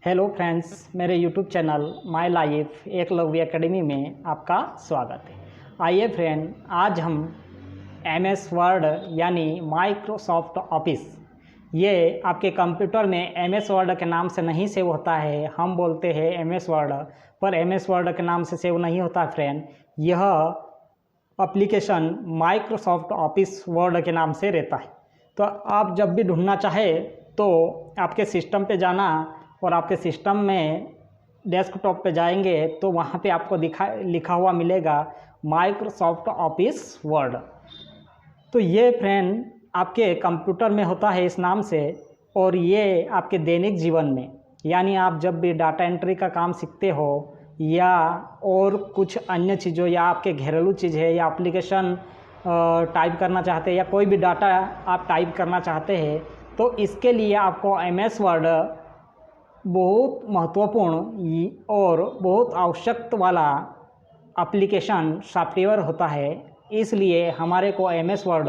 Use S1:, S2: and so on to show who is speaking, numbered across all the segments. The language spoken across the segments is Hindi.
S1: हेलो फ्रेंड्स, मेरे YouTube channel my life Eklavya academy में आपका स्वागत है। आइए फ्रेंड, आज हम एमएस वर्ड यानी माइक्रोसॉफ्ट ऑफिस, ये आपके कंप्यूटर में एमएस वर्ड के नाम से नहीं सेव होता है। हम बोलते हैं एमएस वर्ड, पर एमएस वर्ड के नाम से सेव नहीं होता फ्रेंड। यह एप्लीकेशन माइक्रोसॉफ्ट ऑफिस वर्ड के नाम से रहता है। तो आप जब भी ढूंढना चाहे तो आपके सिस्टम पे जाना और आपके सिस्टम में डेस्कटॉप पे जाएंगे तो वहाँ पे आपको लिखा हुआ मिलेगा माइक्रोसॉफ्ट ऑफिस वर्ड। तो ये फ्रेंड आपके कंप्यूटर में होता है इस नाम से, और ये आपके दैनिक जीवन में, यानी आप जब भी डाटा एंट्री का काम सीखते हो या और कुछ अन्य चीज़ों या आपके घरेलू चीज़ है या एप्लीकेशन टाइप करना चाहते हैं या कोई भी डाटा आप टाइप करना चाहते हैं, तो इसके लिए आपको एमएस वर्ड बहुत महत्वपूर्ण और बहुत आवश्यक वाला एप्लीकेशन सॉफ्टवेयर होता है। इसलिए हमारे को एमएस वर्ड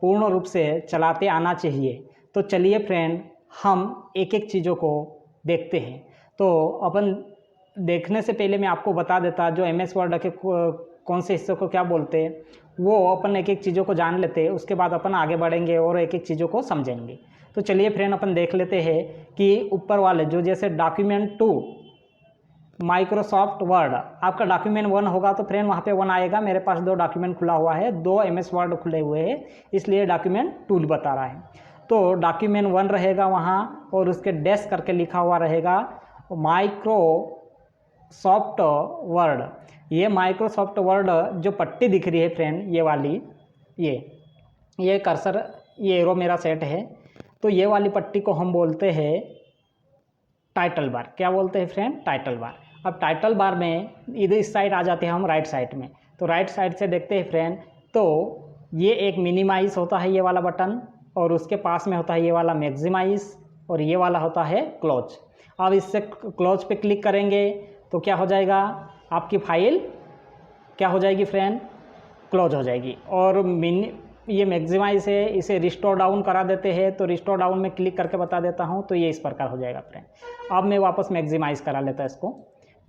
S1: पूर्ण रूप से चलाते आना चाहिए। तो चलिए फ्रेंड, हम एक एक चीज़ों को देखते हैं। तो अपन देखने से पहले मैं आपको बता देता जो एमएस वर्ड के कौन से हिस्से को क्या बोलते हैं, वो अपन एक एक चीज़ों को जान लेते हैं। उसके बाद अपन आगे बढ़ेंगे और एक एक चीज़ों को समझेंगे। तो चलिए फ्रेंड, अपन देख लेते हैं कि ऊपर वाले जो जैसे डॉक्यूमेंट 2 माइक्रोसॉफ्ट वर्ड, आपका डॉक्यूमेंट 1 होगा तो फ्रेंड वहाँ पे 1 आएगा। मेरे पास 2 डॉक्यूमेंट खुला हुआ है, 2 एमएस वर्ड खुले हुए हैं, इसलिए डॉक्यूमेंट 2 बता रहा है। तो डॉक्यूमेंट 1 रहेगा वहाँ, और उसके डैश करके लिखा हुआ रहेगा माइक्रोसॉफ्ट वर्ड। ये माइक्रोसॉफ्ट वर्ड जो पट्टी दिख रही है फ्रेंड, ये वाली, ये कर्सर, ये एरो मेरा सेट है, तो ये वाली पट्टी को हम बोलते हैं टाइटल बार। क्या बोलते हैं फ्रेंड? Title bar. अब टाइटल बार में इधर इस साइड आ जाते हैं हम राइट साइड में। तो राइट साइड से देखते हैं फ्रेंड, तो ये एक मिनिमाइज होता है ये वाला बटन, और उसके पास में होता है ये वाला मैक्सिमाइज, और ये वाला होता है क्लोज। अब इससे क्लोज पे क्लिक करेंगे तो क्या हो जाएगा, आपकी फाइल क्या हो जाएगी फ्रेंड? क्लोज हो जाएगी। और ये मैक्सिमाइज है, इसे रिस्टोर डाउन करा देते हैं। तो रिस्टोर डाउन में क्लिक करके बता देता हूँ, तो ये इस प्रकार हो जाएगा फ्रेंड। अब मैं वापस मैक्सिमाइज़ करा लेता इसको,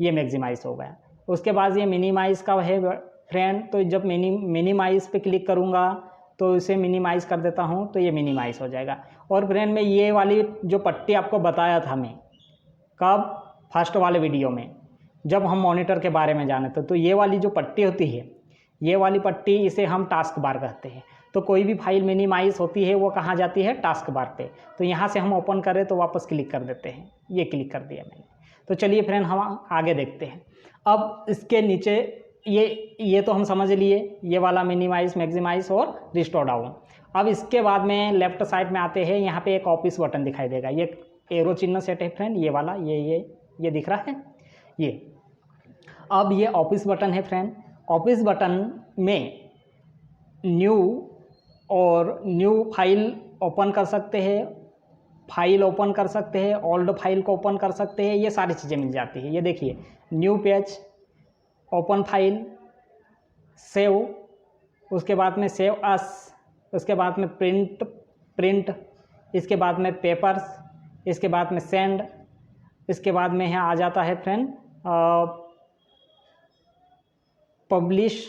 S1: ये मैक्सिमाइज़ हो गया। उसके बाद ये मिनिमाइज़ का है फ्रेंड, तो जब मिनिमाइज़ पे क्लिक करूँगा तो इसे मिनिमाइज़ कर देता हूँ, तो ये मिनिमाइज़ हो जाएगा। और फ्रेंड मैं ये वाली जो पट्टी आपको बताया था मैं कब, फर्स्ट वाले वीडियो में जब हम मॉनिटर के बारे में जाने थे, तो ये वाली जो पट्टी होती है, ये वाली पट्टी, इसे हम टास्क बार कहते हैं। तो कोई भी फाइल मिनिमाइज होती है वो कहाँ जाती है? टास्क बार पे। तो यहाँ से हम ओपन करें तो वापस क्लिक कर देते हैं, ये क्लिक कर दिया मैंने। तो चलिए फ्रेंड, हम आगे देखते हैं। अब इसके नीचे ये तो हम समझ लिए, ये वाला मिनिमाइज, मैक्सिमाइज और रिस्टोर डाउन। अब इसके बाद में लेफ्ट साइड में आते हैं, यहाँ पे एक ऑफिस बटन दिखाई देगा, ये एरो चिन्ह सेट है फ्रेंड, ये वाला, ये दिख रहा है ये। अब ये ऑफिस बटन है फ्रेंड। ऑफिस बटन में न्यू फाइल ओपन कर सकते हैं, फाइल ओपन कर सकते हैं, ओल्ड फाइल को ओपन कर सकते हैं, ये सारी चीज़ें मिल जाती है। ये देखिए, new page, open file, save, उसके बाद में सेव अस, उसके बाद में प्रिंट, इसके बाद में पेपर्स, इसके बाद में सेंड, इसके बाद में यहाँ आ जाता है फ्रेंड पब्लिश,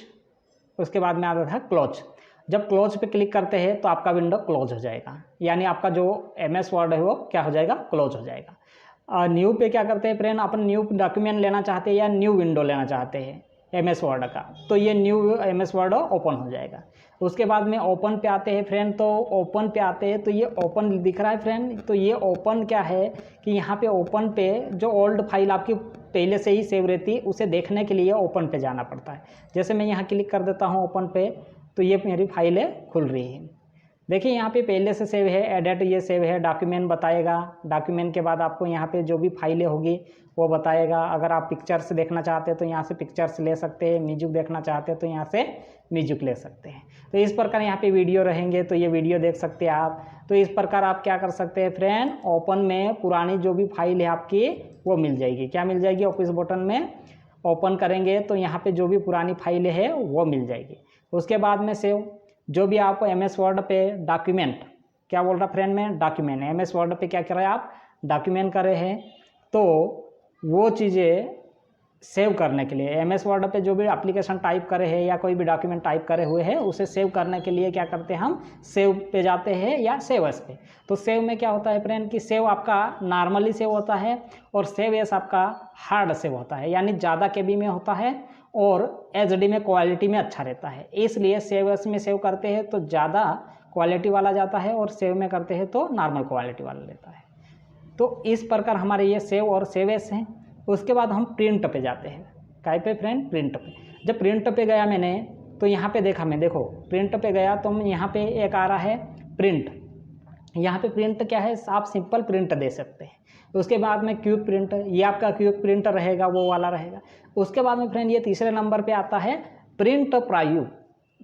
S1: उसके बाद में आता है क्लोज। जब क्लोज पे क्लिक करते हैं तो आपका विंडो क्लोज हो जाएगा, यानी आपका जो एमएस वर्ड है वो क्या हो जाएगा? क्लोज हो जाएगा। न्यू पे क्या करते हैं फ्रेंड, अपन न्यू डॉक्यूमेंट लेना चाहते हैं या न्यू विंडो लेना चाहते हैं एमएस वर्ड का, तो ये न्यू एमएस वर्ड ओपन हो जाएगा। उसके बाद में ओपन पे आते हैं फ्रेंड। तो ओपन पे आते हैं तो ये ओपन दिख रहा है फ्रेंड। तो ये ओपन क्या है कि यहाँ पे ओपन पे जो ओल्ड फाइल आपकी पहले से ही सेव रहती है, उसे देखने के लिए ओपन पे जाना पड़ता है। जैसे मैं यहाँ क्लिक कर देता हूँ ओपन पे, तो ये मेरी फाइलें खुल रही है। देखिए यहाँ पे पहले से सेव है, एडिट ये सेव है, डॉक्यूमेंट बताएगा। डॉक्यूमेंट के बाद आपको यहाँ पे जो भी फाइलें होगी वो बताएगा। अगर आप पिक्चर्स देखना चाहते हैं तो यहाँ से पिक्चर्स ले सकते हैं, म्यूजिक देखना चाहते हैं तो यहाँ से म्यूजिक ले सकते हैं। तो इस प्रकार यहाँ पे वीडियो रहेंगे तो ये वीडियो देख सकते हैं आप। तो इस प्रकार आप क्या कर सकते हैं फ्रेंड, ओपन में पुरानी जो भी फाइल है आपकी वो मिल जाएगी। क्या मिल जाएगी? ऑफिस बटन में ओपन करेंगे तो यहाँ पे जो भी पुरानी फाइलें है वो मिल जाएगी। उसके बाद में सेव, जो भी आपको एमएस वर्ड पे डॉक्यूमेंट, क्या बोल रहा फ्रेंड में? डॉक्यूमेंट, एमएस वर्ड पे क्या कर रहे हैं आप? डॉक्यूमेंट कर रहे हैं, तो वो चीज़ें सेव करने के लिए एमएस वर्ड पे जो भी एप्लीकेशन टाइप करे हैं या कोई भी डॉक्यूमेंट टाइप करे हुए हैं उसे सेव करने के लिए क्या करते हैं, हम सेव पे जाते हैं या सेव एस पे। तो सेव में क्या होता है फ्रेंड कि सेव आपका नॉर्मली सेव होता है और सेव एस आपका हार्ड सेव होता है, यानी ज़्यादा केबी में होता है और एचडी में क्वालिटी में अच्छा रहता है। इसलिए सेव एस में सेव करते हैं तो ज़्यादा क्वालिटी वाला जाता है और सेव में करते हैं तो नॉर्मल क्वालिटी वाला रहता है। तो इस प्रकार हमारे ये सेव और सेव एस हैं। उसके बाद हम प्रिंट पे जाते हैं। काय पे फ्रेंड? प्रिंट पे। जब प्रिंट पे गया मैंने तो यहाँ पे देखा मैं, देखो प्रिंट पे गया तो यहाँ पे एक आ रहा है प्रिंट। यहाँ पे प्रिंट क्या है, आप सिंपल प्रिंट दे सकते हैं। उसके बाद में क्यूब प्रिंट, ये आपका क्यूब प्रिंट रहेगा, वो वाला रहेगा। उसके बाद में फ्रेंड ये तीसरे नंबर पे आता है प्रिंट प्राइव्यू।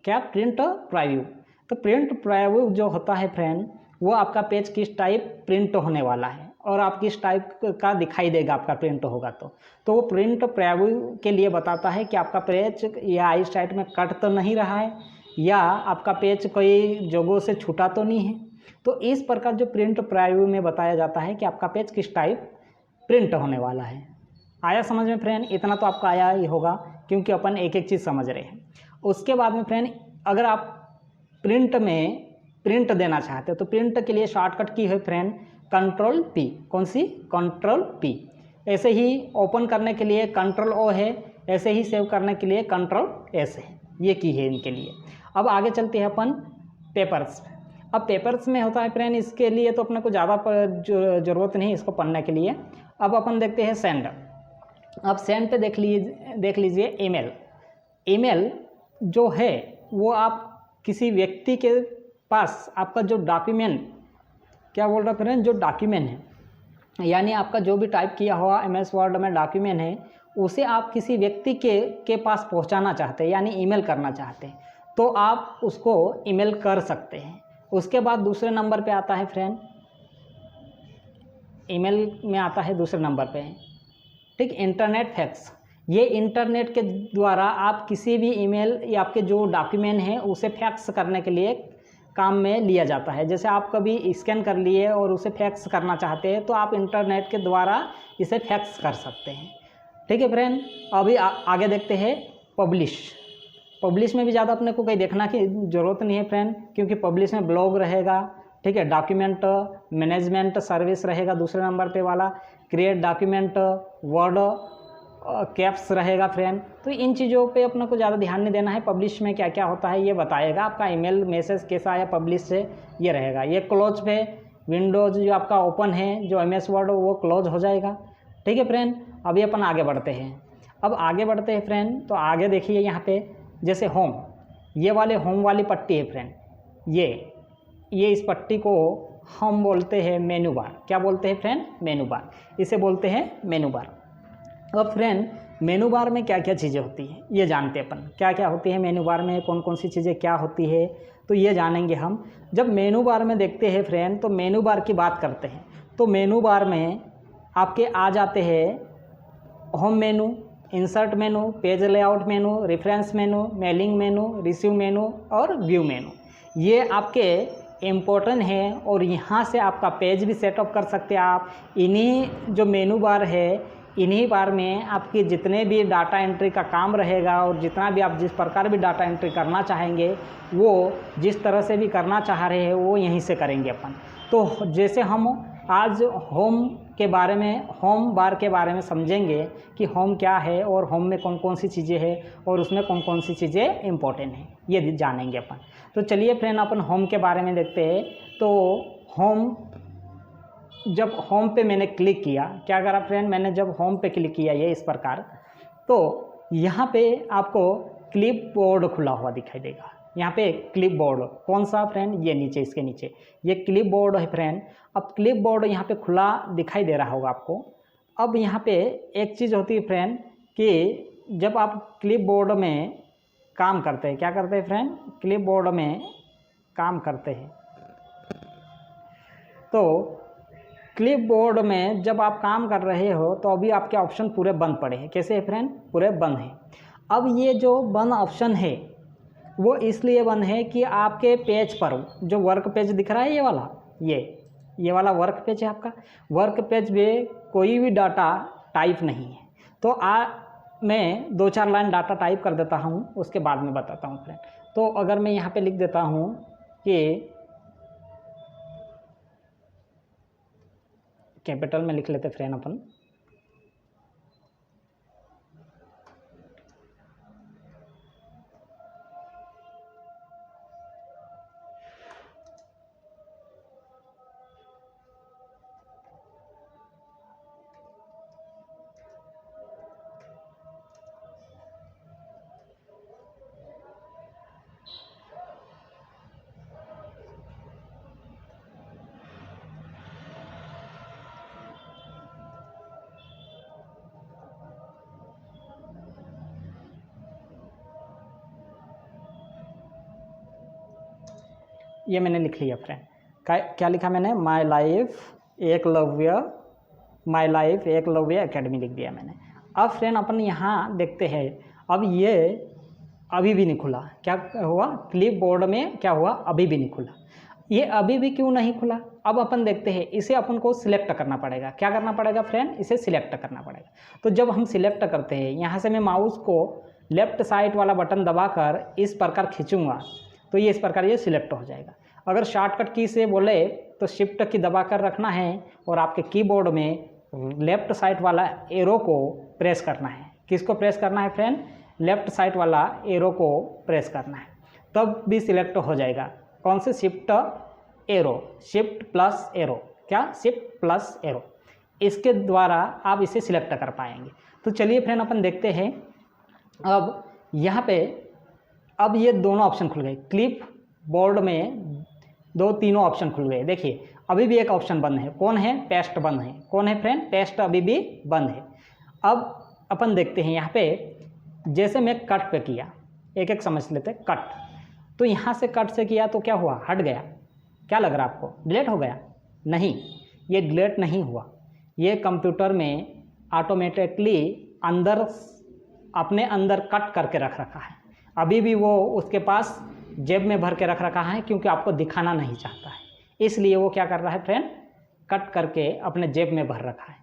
S1: क्या? प्रिंट प्राइव्यू। तो प्रिंट प्राइव्यू जो होता है फ्रेंड, वो आपका पेज किस टाइप प्रिंट होने वाला है और आप किस टाइप का दिखाई देगा आपका प्रिंट होगा। तो वो प्रिंट प्रीव्यू के लिए बताता है कि आपका पेज या आई साइड में कट तो नहीं रहा है या आपका पेज कोई जगहों से छूटा तो नहीं है। तो इस प्रकार जो प्रिंट प्रीव्यू में बताया जाता है कि आपका पेज किस टाइप प्रिंट होने वाला है। आया समझ में फ्रेंड? इतना तो आपका आया ही होगा क्योंकि अपन एक एक चीज़ समझ रहे हैं। उसके बाद में फ्रेंड अगर आप प्रिंट में प्रिंट देना चाहते हो तो प्रिंट के लिए शॉर्टकट की है फ्रेंड कंट्रोल पी। कौन सी? Control P. ऐसे ही ओपन करने के लिए कंट्रोल ओ है, ऐसे ही सेव करने के लिए कंट्रोल एस है। ये की है इनके लिए। अब आगे चलते हैं अपन पेपर्स। अब पेपर्स में होता है फ्रेंड, इसके लिए तो अपने को ज़्यादा ज़रूरत नहीं इसको पढ़ने के लिए। अब अपन देखते हैं सेंड। अब सेंड पे देख लीजिए ईमेल। ईमेल जो है वो आप किसी व्यक्ति के पास आपका जो डॉक्यूमेंट, क्या बोल रहा फ्रेंड, जो डॉक्यूमेंट है यानी आपका जो भी टाइप किया हुआ एमएस वर्ड में डॉक्यूमेंट है उसे आप किसी व्यक्ति के पास पहुंचाना चाहते हैं यानी ईमेल करना चाहते हैं तो आप उसको ईमेल कर सकते हैं। उसके बाद दूसरे नंबर पे आता है फ्रेंड, ईमेल में आता है दूसरे नंबर पे, ठीक, इंटरनेट फैक्स। ये इंटरनेट के द्वारा आप किसी भी ईमेल या आपके जो डॉक्यूमेंट हैं उसे फैक्स करने के लिए काम में लिया जाता है। जैसे आप कभी स्कैन कर लिए और उसे फैक्स करना चाहते हैं तो आप इंटरनेट के द्वारा इसे फैक्स कर सकते हैं। ठीक है फ्रेंड। अभी आगे देखते हैं पब्लिश। पब्लिश में भी ज़्यादा अपने को कहीं देखना की ज़रूरत नहीं है फ्रेंड, क्योंकि पब्लिश में ब्लॉग रहेगा, ठीक है, डॉक्यूमेंट मैनेजमेंट सर्विस रहेगा दूसरे नंबर पे वाला, क्रिएट डॉक्यूमेंट, वर्ड कैप्स रहेगा फ्रेंड। तो इन चीज़ों पे अपने को ज़्यादा ध्यान नहीं देना है। पब्लिश में क्या क्या होता है ये बताएगा, आपका ईमेल मैसेज कैसा आया पब्लिश से ये रहेगा। ये क्लोज पे विंडोज जो आपका ओपन है जो एमएस वर्ड वो क्लोज हो जाएगा। ठीक है फ्रेंड। अभी अपन आगे बढ़ते हैं। अब आगे बढ़ते हैं फ्रेंड तो आगे देखिए यहाँ पे जैसे होम, ये वाले होम वाली पट्टी है फ्रेंड, ये इस पट्टी को हम बोलते हैं मेनू बार। क्या बोलते हैं फ्रेंड? मेनू बार। इसे बोलते हैं मेनू बार। अब फ्रेंड मेनू बार में क्या क्या चीज़ें होती हैं ये जानते हैं अपन, क्या क्या होती है मेनू बार में, कौन कौन सी चीज़ें क्या होती है तो ये जानेंगे हम। जब मेनू बार में देखते हैं फ्रेंड तो मेनू बार की बात करते हैं तो मेनू बार में आपके आ जाते हैं होम मेनू, इंसर्ट मेनू, पेज लेआउट मेनू, रेफरेंस मेनू, मेलिंग मेनू, रिसीव मेनू और व्यू मेनू। ये आपके इम्पोर्टेंट है और यहाँ से आपका पेज भी सेटअप कर सकते हैं आप। इन्हीं जो मेनू बार है इन्हीं बार में आपकी जितने भी डाटा एंट्री का काम रहेगा और जितना भी आप जिस प्रकार भी डाटा एंट्री करना चाहेंगे वो जिस तरह से भी करना चाह रहे हैं वो यहीं से करेंगे अपन। तो जैसे हम आज होम के बारे में, होम बार के बारे में समझेंगे कि होम क्या है और होम में कौन कौन सी चीज़ें हैं और उसमें कौन कौन सी चीज़ें इंपॉर्टेंट हैं ये जानेंगे अपन। तो चलिए फ्रेंड अपन होम के बारे में देखते हैं। तो होम, जब होम पे मैंने क्लिक किया, क्या करा फ्रेंड, मैंने जब होम पे क्लिक किया ये इस प्रकार, तो यहाँ पे आपको क्लिप बोर्ड खुला हुआ दिखाई देगा। यहाँ पे क्लिप बोर्ड कौन सा फ्रेंड, ये नीचे, इसके नीचे ये क्लिप बोर्ड है फ्रेंड। अब क्लिप बोर्ड यहाँ पे खुला दिखाई दे रहा होगा आपको। अब यहाँ पे एक चीज़ होती है फ्रेंड कि जब आप क्लिप बोर्ड में काम करते हैं, क्या करते हैं फ्रेंड, क्लिप बोर्ड में काम करते हैं तो क्लिप बोर्ड में जब आप काम कर रहे हो तो अभी आपके ऑप्शन पूरे बंद पड़े हैं। कैसे है फ्रेंड? पूरे बंद हैं। अब ये जो बंद ऑप्शन है वो इसलिए बंद है कि आपके पेज पर जो वर्क पेज दिख रहा है ये वाला, ये वाला वर्क पेज है आपका। वर्क पेज कोई भी डाटा टाइप नहीं है। तो मैं 2-4 लाइन डाटा टाइप कर देता हूँ, उसके बाद में बताता हूँ फ्रेंड। तो अगर मैं यहाँ पे लिख देता हूँ कि कैपिटल में लिख लेते फ्रेंड अपन, ये मैंने लिख लिया फ्रेंड। क्या लिखा मैंने? माई लाइफ एकलव्य एकेडमी लिख दिया मैंने। अब फ्रेंड अपन यहाँ देखते हैं, अब ये अभी भी नहीं खुला। क्या हुआ? क्लिप बोर्ड में क्या हुआ? अभी भी नहीं खुला। ये अभी भी क्यों नहीं खुला? अब अपन देखते हैं, इसे अपन को सिलेक्ट करना पड़ेगा। क्या करना पड़ेगा फ्रेंड? इसे सिलेक्ट करना पड़ेगा। तो जब हम सिलेक्ट करते हैं, यहाँ से मैं माउस को लेफ्ट साइड वाला बटन दबाकर इस प्रकार खींचूंगा तो ये इस प्रकार ये सिलेक्ट हो जाएगा। अगर शॉर्टकट की से बोले तो शिफ्ट की दबाकर रखना है और आपके कीबोर्ड में लेफ्ट साइड वाला एरो को प्रेस करना है। किसको प्रेस करना है फ्रेंड? लेफ्ट साइड वाला एरो को प्रेस करना है, तब भी सिलेक्ट हो जाएगा। कौन से? Shift plus arrow. क्या? Shift plus arrow. इसके द्वारा आप इसे सिलेक्ट कर पाएंगे। तो चलिए फ्रेंड अपन देखते हैं। अब यहाँ पे अब ये दोनों ऑप्शन खुल गए। क्लिप बोर्ड में 2-3 ऑप्शन खुल गए। देखिए अभी भी एक ऑप्शन बंद है। कौन है? पेस्ट बंद है। कौन है फ्रेंड? पेस्ट अभी भी बंद है। अब अपन देखते हैं यहाँ पे, जैसे मैं कट पे किया, एक एक समझ लेते। कट, तो यहाँ से कट से किया तो क्या हुआ? हट गया। क्या लग रहा है आपको? डिलीट हो गया? नहीं, ये डिलीट नहीं हुआ। ये कंप्यूटर में ऑटोमेटिकली अंदर अपने अंदर कट करके रख रखा है। अभी भी वो उसके पास जेब में भर के रख रखा है, क्योंकि आपको दिखाना नहीं चाहता है, इसलिए वो क्या कर रहा है फ्रेंड? कट करके अपने जेब में भर रखा है।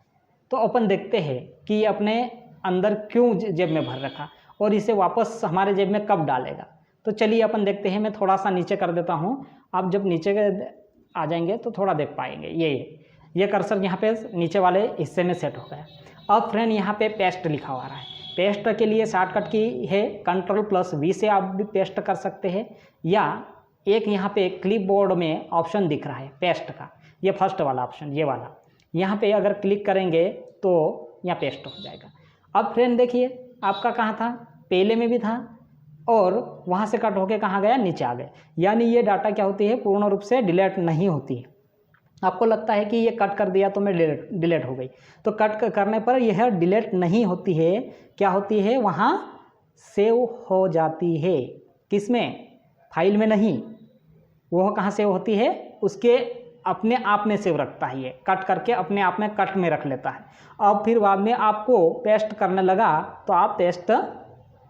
S1: तो अपन देखते हैं कि ये अपने अंदर क्यों जेब में भर रखा और इसे वापस हमारे जेब में कब डालेगा। तो चलिए अपन देखते हैं। मैं थोड़ा सा नीचे कर देता हूँ, आप जब नीचे आ जाएंगे तो थोड़ा देख पाएंगे। ये कर्सर यहाँ पे नीचे वाले हिस्से में सेट हो गया। अब फ्रेंड यहाँ पे पेस्ट लिखा हुआ रहा है। पेस्ट के लिए शॉर्टकट की है Ctrl+V से आप भी पेस्ट कर सकते हैं, या एक यहाँ पे क्लिप बोर्ड में ऑप्शन दिख रहा है पेस्ट का, ये फर्स्ट वाला ऑप्शन, ये वाला, यहाँ पे अगर क्लिक करेंगे तो यहाँ पेस्ट हो जाएगा। अब फ्रेंड देखिए आपका कहाँ था? पहले में भी था और वहाँ से कट होके कहाँ गया? नीचे आ गए। यानी ये डाटा क्या होती है? पूर्ण रूप से डिलीट नहीं होती है। आपको लगता है कि ये कट कर दिया तो मैं डिलीट हो गई, तो कट करने पर यह डिलीट नहीं होती है। क्या होती है? वहाँ सेव हो जाती है। किसमें? फाइल में नहीं, वो कहाँ सेव होती है? उसके अपने आप में सेव रखता है। ये कट करके अपने आप में कट में रख लेता है। अब फिर बाद में आपको पेस्ट करने लगा तो आप पेस्ट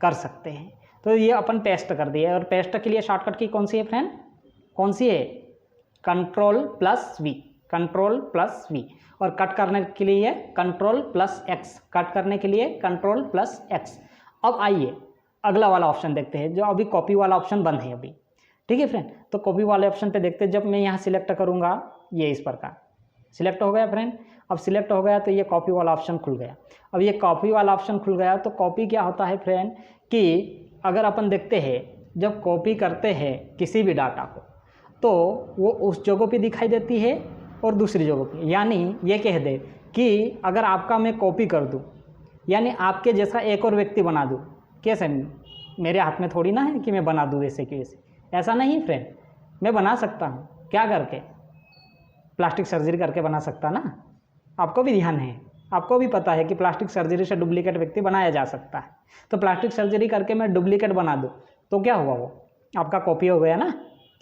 S1: कर सकते हैं। तो ये अपन पेस्ट कर दिए। और पेस्ट के लिए शॉर्टकट की कौन सी है फ्रेंड? कौन सी है? Ctrl+V, Ctrl+V। और कट करने के लिए Ctrl+X, कट करने के लिए Ctrl+X। अब आइए अगला वाला ऑप्शन देखते हैं, जो अभी कॉपी वाला ऑप्शन बंद है अभी। ठीक है फ्रेंड, तो कॉपी वाले ऑप्शन पे देखते हैं। जब मैं यहाँ सिलेक्ट करूँगा, ये इस प्रकार सिलेक्ट हो गया फ्रेंड। अब सिलेक्ट हो गया तो ये कॉपी वाला ऑप्शन खुल गया। अब ये कॉपी वाला ऑप्शन खुल गया तो कॉपी क्या होता है फ्रेंड कि अगर अपन देखते हैं, जब कॉपी करते हैं किसी भी डाटा को तो वो उस जगह पे दिखाई देती है और दूसरी जगह पे। यानी ये कह दे कि अगर आपका मैं कॉपी कर दूँ, यानी आपके जैसा एक और व्यक्ति बना दूँ, कैसे? मेरे हाथ में थोड़ी ना है कि मैं बना दूँ वैसे कि वैसे, ऐसा नहीं फ्रेंड। मैं बना सकता हूँ, क्या करके? प्लास्टिक सर्जरी करके बना सकता ना। आपको भी ध्यान है, आपको भी पता है कि प्लास्टिक सर्जरी से डुप्लीकेट व्यक्ति बनाया जा सकता है। तो प्लास्टिक सर्जरी करके मैं डुप्लीकेट बना दूँ तो क्या हुआ? वो आपका कॉपी हो गया ना।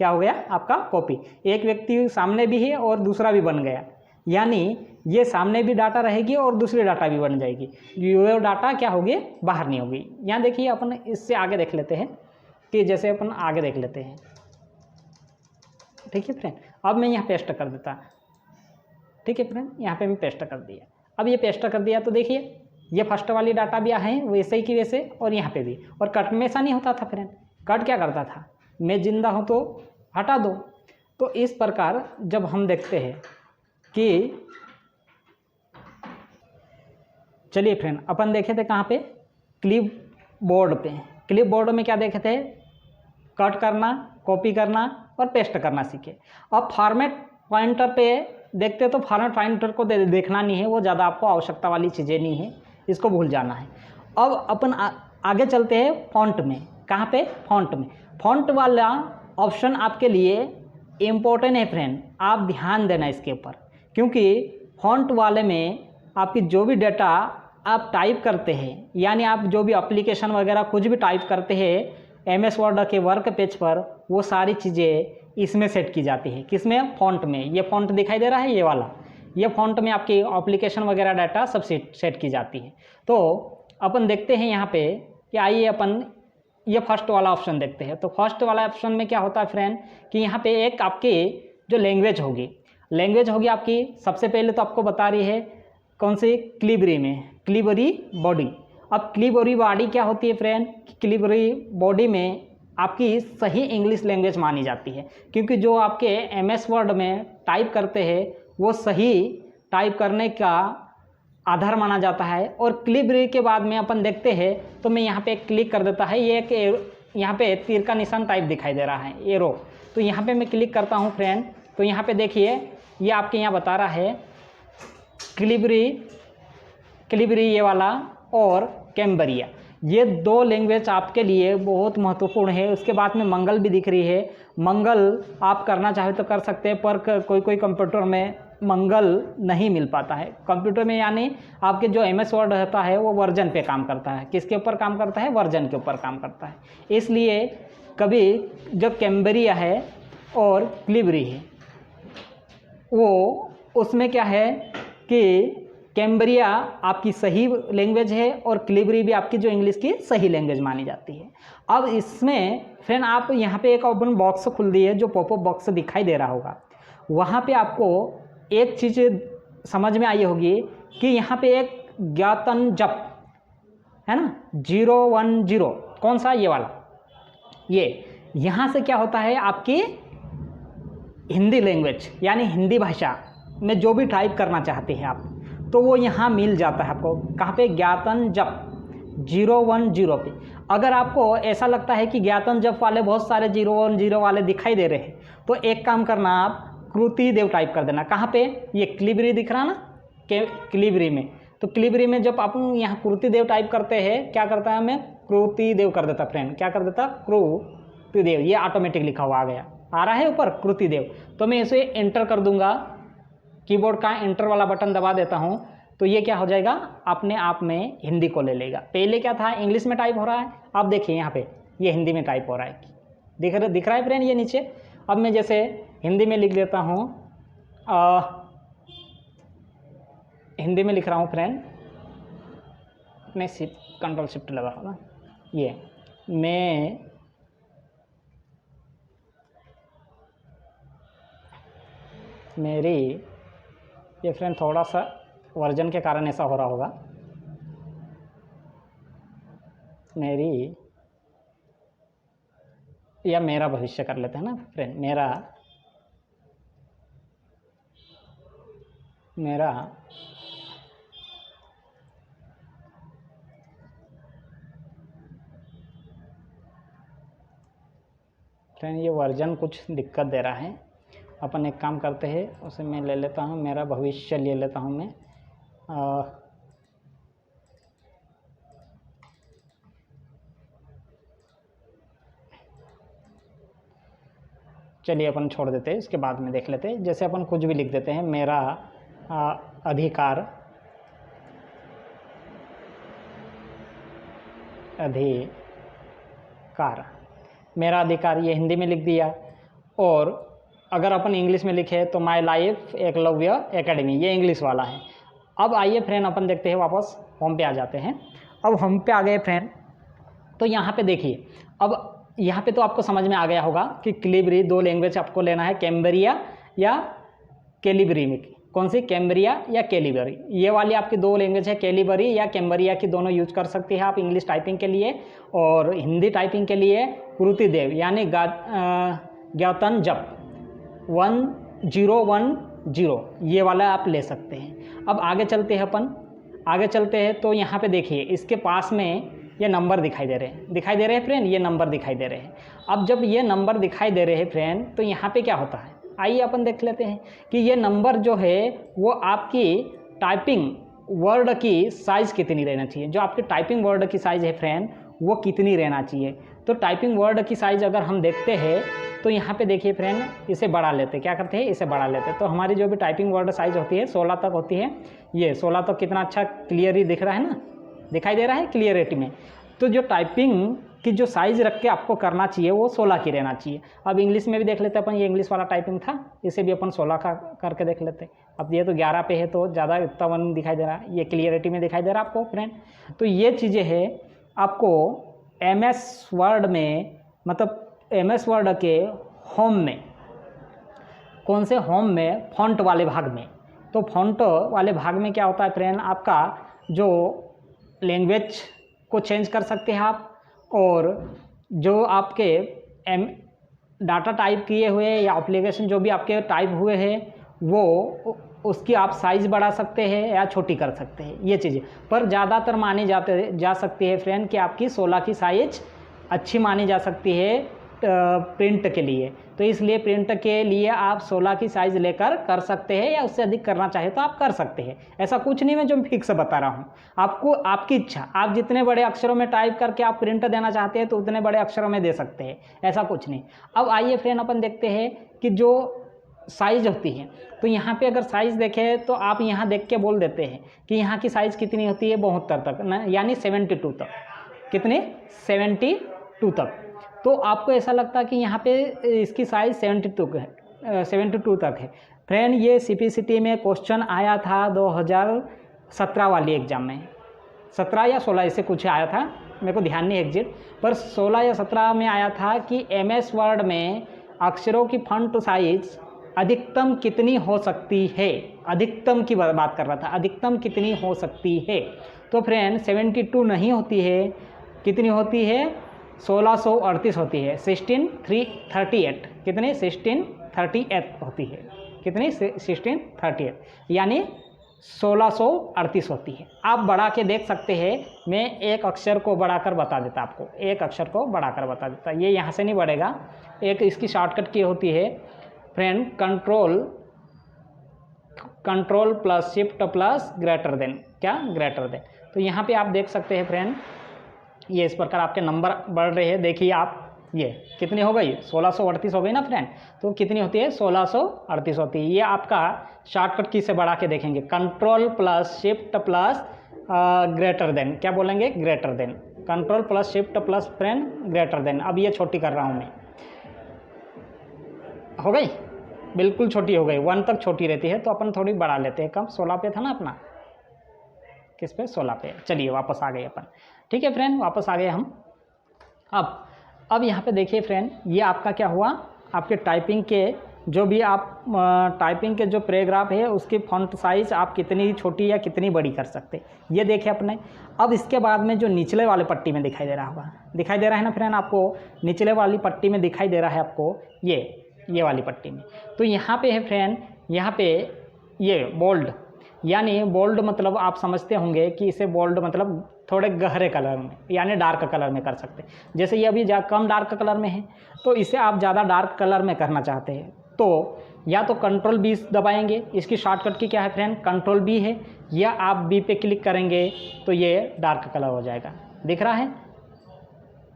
S1: क्या हो गया? आपका कॉपी। एक व्यक्ति सामने भी है और दूसरा भी बन गया, यानी ये सामने भी डाटा रहेगी और दूसरी डाटा भी बन जाएगी। ये डाटा क्या होगी? बाहर नहीं होगी। यहाँ देखिए अपन इससे आगे देख लेते हैं कि जैसे अपन आगे देख लेते हैं। ठीक है फ्रेंड, अब मैं यहाँ पेस्ट कर देता। ठीक है फ्रेंड, यहाँ पे मैं पेस्ट कर दिया। अब ये पेस्ट कर दिया तो देखिए ये फर्स्ट वाली डाटा भी है वैसे ही की वैसे, और यहाँ पे भी। और कट में ऐसा नहीं होता था फ्रेंड, कट क्या करता था, मैं जिंदा हूँ तो हटा दो। तो इस प्रकार जब हम देखते हैं कि, चलिए फ्रेंड अपन देखे थे कहाँ पे, क्लिप बोर्ड पे। क्लिप बोर्ड में क्या देखे थे, कट करना, कॉपी करना और पेस्ट करना सीखे। अब फॉर्मेट पॉइंटर पे देखते तो फॉर्मेट पॉइंटर को देखना नहीं है, वो ज़्यादा आपको आवश्यकता वाली चीज़ें नहीं है, इसको भूल जाना है। अब अपन आगे चलते हैं फॉन्ट में। कहाँ पे, फॉन्ट में। फॉन्ट वाला ऑप्शन आपके लिए इम्पोर्टेंट है फ्रेंड, आप ध्यान देना इसके ऊपर, क्योंकि फॉन्ट वाले में आपकी जो भी डेटा आप टाइप करते हैं, यानी आप जो भी एप्लीकेशन वगैरह कुछ भी टाइप करते हैं एमएस वर्ड के वर्क पेज पर, वो सारी चीज़ें इसमें सेट की जाती है। किसमें, फॉन्ट में। ये फॉन्ट दिखाई दे रहा है, ये वाला, ये फॉन्ट में आपकी एप्लीकेशन वगैरह डाटा सब सेट की जाती है। तो अपन देखते हैं यहाँ पे कि आइए अपन ये फर्स्ट वाला ऑप्शन देखते हैं। तो फर्स्ट वाला ऑप्शन में क्या होता है फ्रेंड कि यहाँ पे एक आपकी जो लैंग्वेज होगी आपकी, सबसे पहले तो आपको बता रही है कौन सी, क्लिबरी में, क्लिबरी बॉडी। अब क्लिबरी बॉडी क्या होती है फ्रेंड, क्लिबरी बॉडी में आपकी सही इंग्लिश लैंग्वेज मानी जाती है, क्योंकि जो आपके एमएस वर्ड में टाइप करते हैं वो सही टाइप करने का आधार माना जाता है। और क्लिबरी के बाद में अपन देखते हैं, तो मैं यहाँ पे क्लिक कर देता है, ये एक यहाँ पे तीर का निशान टाइप दिखाई दे रहा है, एरो। तो यहाँ पे मैं क्लिक करता हूँ फ्रेंड, तो यहाँ पे देखिए ये आपके यहाँ बता रहा है क्लिबरी ये वाला और कैम्ब्रिया, ये दो लैंग्वेज आपके लिए बहुत महत्वपूर्ण है। उसके बाद में मंगल भी दिख रही है। मंगल आप करना चाहे तो कर सकते हैं, पर कोई कंप्यूटर में मंगल नहीं मिल पाता है। कंप्यूटर में यानी आपके जो एमएस वर्ड रहता है वो वर्जन पे काम करता है। किसके ऊपर काम करता है, वर्जन के ऊपर काम करता है। इसलिए कभी जो कैम्ब्रिया है और क्लिबरी है, वो उसमें क्या है कि कैम्ब्रिया आपकी सही लैंग्वेज है और क्लिबरी भी आपकी जो इंग्लिश की सही लैंग्वेज मानी जाती है। अब इसमें फ्रेंड आप यहाँ पे एक ओपन बॉक्स खुल दी है, जो पॉपअप बॉक्स दिखाई दे रहा होगा, वहाँ पे आपको एक चीज़ समझ में आई होगी कि यहाँ पे एक ज्ञातन जप है ना, 010, कौन सा, ये वाला। ये यहाँ से क्या होता है, आपकी हिंदी लैंग्वेज यानी हिंदी भाषा में जो भी टाइप करना चाहते हैं आप, तो वो यहाँ मिल जाता है आपको। कहाँ पे, ज्ञातन जप 010 पे। अगर आपको ऐसा लगता है कि ज्ञातन जप वाले बहुत सारे 010 वाले दिखाई दे रहे हैं, तो एक काम करना, आप कृति देव टाइप कर देना। कहाँ पे, ये क्लिबरी दिख रहा ना, क्लिबरी में। तो क्लिबरी में जब अपन यहाँ कृति देव टाइप करते हैं, क्या करता है, मैं कृति देव कर देता फ्रेंड। क्या कर देता, कृति देव, ये ऑटोमेटिक लिखा हुआ आ गया, आ रहा है ऊपर कृति देव। तो मैं इसे एंटर कर दूंगा, कीबोर्ड का एंटर वाला बटन दबा देता हूं, तो ये क्या हो जाएगा, अपने आप में हिंदी को ले लेगा। पहले क्या था, इंग्लिश में टाइप हो रहा है, अब देखिए यहाँ पे ये हिंदी में टाइप हो रहा है, दिख रहा है फ्रेंड ये नीचे। अब मैं जैसे हिंदी में लिख देता हूँ, हिंदी में लिख रहा हूँ फ्रेंड, मैं कंट्रोल शिफ्ट लगा होगा, ये मैं मेरी, ये फ्रेंड थोड़ा सा वर्जन के कारण ऐसा हो रहा होगा, मेरी या मेरा भविष्य कर लेते हैं ना फ्रेंड, मेरा फ्रेंड ये वर्जन कुछ दिक्कत दे रहा है। अपन एक काम करते हैं, उसे मैं ले लेता हूँ, मेरा भविष्य ले लेता हूँ मैं। चलिए अपन छोड़ देते हैं, इसके बाद में देख लेते हैं। जैसे अपन कुछ भी लिख देते हैं, मेरा अधिकार मेरा अधिकार, ये हिंदी में लिख दिया। और अगर अपन इंग्लिश में लिखे तो माय लाइफ एकलव्य एकेडमी, ये इंग्लिश वाला है। अब आइए फ्रेंड अपन देखते हैं, वापस होम पे आ जाते हैं। अब होम पे आ गए फ्रेंड, तो यहाँ पे देखिए, अब यहाँ पे तो आपको समझ में आ गया होगा कि क्लिबरी दो लैंग्वेज आपको लेना है, कैम्ब्रिया या कैलिबरी में, कौन सी, कैम्ब्रिया या कैलिबरी। ये वाली आपकी दो लैंग्वेज है, कैलिबरी या कैम्ब्रिया की दोनों यूज कर सकती है आप इंग्लिश टाइपिंग के लिए, और हिंदी टाइपिंग के लिए कृतिदेव यानी ज्ञातन जप 1010 ये वाला आप ले सकते हैं। अब आगे चलते हैं अपन, आगे चलते हैं तो यहाँ पे देखिए इसके पास में ये नंबर दिखाई दे रहे हैं फ्रेंड, ये नंबर दिखाई दे रहे हैं। अब जब ये नंबर दिखाई दे रहे हैं फ्रेंड तो यहाँ पे क्या होता है, आइए अपन देख लेते हैं कि ये नंबर जो है वो आपकी टाइपिंग वर्ड की साइज़ कितनी रहना चाहिए। जो आपकी टाइपिंग वर्ड की साइज़ है फ्रेंड वो कितनी रहना चाहिए। तो टाइपिंग वर्ड की साइज़ अगर हम देखते हैं तो यहाँ पे देखिए फ्रेंड, इसे बढ़ा लेते, क्या करते हैं, इसे बढ़ा लेते। तो हमारी जो भी टाइपिंग वर्ड साइज़ होती है 16 तक होती है। ये 16 तक कितना अच्छा क्लियरली दिख रहा है ना, दिखाई दे रहा है क्लियरिटी में। तो जो टाइपिंग की जो साइज़ रख के आपको करना चाहिए वो 16 की रहना चाहिए। अब इंग्लिश में भी देख लेते हैं अपन, ये इंग्लिश वाला टाइपिंग था, इसे भी अपन 16 का करके देख लेते हैं। अब ये तो 11 पे है तो ज़्यादा इतना वन दिखाई दे रहा है, ये क्लियरिटी में दिखाई दे रहा है आपको फ्रेंड। तो ये चीज़ें है आपको MS वर्ड में, मतलब MS वर्ड के होम में, कौन से होम में, फॉन्ट वाले भाग में। तो फॉन्ट वाले भाग में क्या होता है फ्रेंड, आपका जो लैंग्वेज को चेंज कर सकते हैं आप, और जो आपके डाटा टाइप किए हुए या एप्लीकेशन जो भी आपके टाइप हुए हैं वो उसकी आप साइज़ बढ़ा सकते हैं या छोटी कर सकते हैं, ये चीज़ें। पर ज़्यादातर मानी जा सकती है फ्रेंड कि आपकी 16 की साइज अच्छी मानी जा सकती है प्रिंट के लिए। तो इसलिए प्रिंट के लिए आप 16 की साइज़ लेकर कर सकते हैं, या उससे अधिक करना चाहे तो आप कर सकते हैं। ऐसा कुछ नहीं मैं जो फिक्स बता रहा हूँ, आपको आपकी इच्छा, आप जितने बड़े अक्षरों में टाइप करके आप प्रिंट देना चाहते हैं तो उतने बड़े अक्षरों में दे सकते हैं, ऐसा कुछ नहीं। अब आइए फ्रेंड अपन देखते हैं कि जो साइज़ होती है, तो यहाँ पे अगर साइज़ देखें तो आप यहाँ देख के बोल देते हैं कि यहाँ की साइज़ कितनी होती है, 72 तक ना, यानी 72 तक। कितने, 72 तक। तो आपको ऐसा लगता है कि यहाँ पे इसकी साइज़ 72 तक है। फ्रेंड ये CPCT में क्वेश्चन आया था 2017 वाली एग्ज़ाम में, 17 या 16 ऐसे कुछ आया था, मेरे को ध्यान नहीं एग्जैक्ट, पर 16 या 17 में आया था कि MS वर्ड में अक्षरों की फॉन्ट साइज अधिकतम कितनी हो सकती है। अधिकतम की बात कर रहा था, अधिकतम कितनी हो सकती है। तो फ्रेंड 72 नहीं होती है, कितनी होती है, 1638 होती है, 1638। कितनी, 1638 होती है। कितनी, 1638 यानी 1638 होती है। आप बढ़ा के देख सकते हैं, मैं एक अक्षर को बढ़ाकर बता देता आपको, एक अक्षर को बढ़ाकर बता देता। ये यहाँ से नहीं बढ़ेगा, एक इसकी शॉर्टकट की होती है friend, control plus shift plus greater than, क्या, ग्रेटर देन। तो यहाँ पे आप देख सकते हैं फ्रेंड, ये इस प्रकार आपके नंबर बढ़ रहे हैं। देखिए आप, ये कितनी हो गई, 1638 हो गई ना फ्रेंड। तो कितनी होती है, 1638 होती है। ये आपका शॉर्टकट की से बढ़ा के देखेंगे, control plus shift plus greater than, क्या बोलेंगे, greater than. Control plus shift plus friend greater than. अब ये छोटी कर रहा हूँ मैं, हो गई, बिल्कुल छोटी हो गई, 1 तक छोटी रहती है। तो अपन थोड़ी बढ़ा लेते हैं, कम 16 पे था ना अपना, किस पे, 16 पे। चलिए वापस आ गए अपन, ठीक है फ्रेंड, वापस आ गए हम। अब यहाँ पे देखिए फ्रेंड, ये आपका क्या हुआ, आपके टाइपिंग के जो भी आप टाइपिंग के जो पैराग्राफ है उसकी फॉन्ट साइज आप कितनी छोटी या कितनी बड़ी कर सकते, ये देखे अपने। अब इसके बाद में जो निचले वाले पट्टी में दिखाई दे रहा होगा, दिखाई दे रहा है ना फ्रेंड आपको, निचले वाली पट्टी में दिखाई दे रहा है आपको, ये वाली पट्टी में। तो यहाँ पे है फ्रेंड, यहाँ पे ये बोल्ड, यानी बोल्ड मतलब आप समझते होंगे कि इसे बोल्ड मतलब थोड़े गहरे कलर में यानी डार्क कलर में कर सकते हैं। जैसे ये अभी कम डार्क कलर में है, तो इसे आप ज़्यादा डार्क कलर में करना चाहते हैं तो या तो कंट्रोल B दबाएंगे, इसकी शॉर्टकट की क्या है फ्रेंड, कंट्रोल B है, या आप B पे क्लिक करेंगे तो ये डार्क कलर हो जाएगा, दिख रहा है,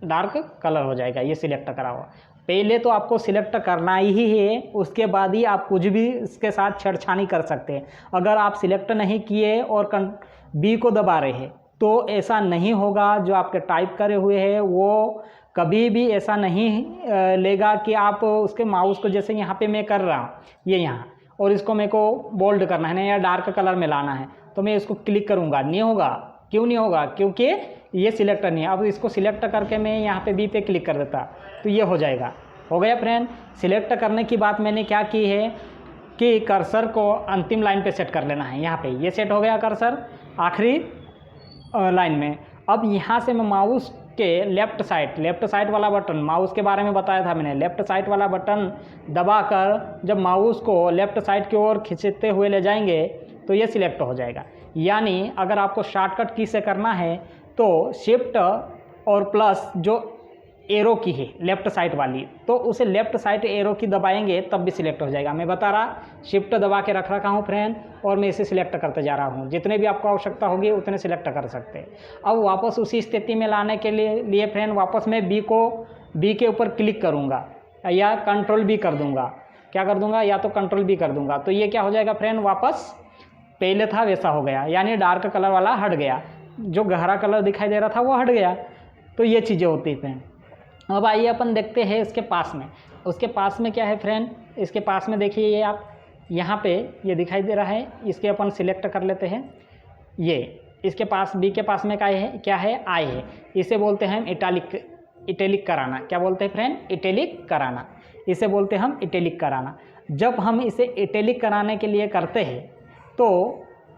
S1: डार्क कलर हो जाएगा, ये सिलेक्ट करा हुआ। पहले तो आपको सिलेक्ट करना ही है, उसके बाद ही आप कुछ भी इसके साथ छेड़छानी कर सकते हैं। अगर आप सिलेक्ट नहीं किए और B को दबा रहे हैं तो ऐसा नहीं होगा, जो आपके टाइप करे हुए हैं वो कभी भी ऐसा नहीं लेगा कि आप उसके माउस को, जैसे यहाँ पे मैं कर रहा हूँ ये यहाँ, और इसको मेरे को बोल्ड करना है ना या डार्क कलर में लाना है, तो मैं इसको क्लिक करूँगा, नहीं होगा। क्यों नहीं होगा, क्योंकि ये सिलेक्ट नहीं है। अब इसको सिलेक्ट करके मैं यहाँ पे B पे क्लिक कर देता तो ये हो जाएगा, हो गया फ्रेंड। सिलेक्ट करने की बात मैंने क्या की है, कि कर्सर को अंतिम लाइन पे सेट कर लेना है। यहाँ पे ये सेट हो गया कर्सर आखिरी लाइन में। अब यहाँ से मैं माउस के लेफ़्ट साइड वाला बटन, माउस के बारे में बताया था मैंने, लेफ़्ट साइड वाला बटन दबाकर जब माउस को लेफ़्ट साइड की ओर खींचते हुए ले जाएंगे तो ये सिलेक्ट हो जाएगा। यानी अगर आपको शॉर्टकट की से करना है तो शिफ्ट और प्लस जो एरो की है लेफ़्ट साइड वाली, तो उसे लेफ़्ट साइड एरो की दबाएंगे तब भी सिलेक्ट हो जाएगा। मैं बता रहा, शिफ्ट दबा के रख रखा हूँ फ्रेंड और मैं इसे सिलेक्ट करते जा रहा हूँ। जितने भी आपको आवश्यकता होगी उतने सिलेक्ट कर सकते हैं। अब वापस उसी स्थिति में लाने के लिए फ्रेंड वापस मैं बी के ऊपर क्लिक करूँगा या कंट्रोल बी कर दूँगा। क्या कर दूँगा? या तो कंट्रोल बी कर दूँगा। तो ये क्या हो जाएगा फ्रेंड, वापस पहले था वैसा हो गया, यानी डार्क कलर वाला हट गया, जो गहरा कलर दिखाई दे रहा था वो हट गया। तो ये चीज़ें होती हैं फ्रेंड। अब आइए अपन देखते हैं उसके पास में क्या है फ्रेंड। इसके पास में देखिए ये आप यहाँ पे ये दिखाई दे रहा है, इसके अपन सिलेक्ट कर लेते हैं। ये इसके पास बी के पास में क्या है आई है। इसे बोलते हैं हम इटैलिक कराना। क्या बोलते हैं फ्रेंड? इटैलिक कराना। इसे बोलते हैं हम इटैलिक कराना। जब हम इसे इटैलिक कराने के लिए करते हैं तो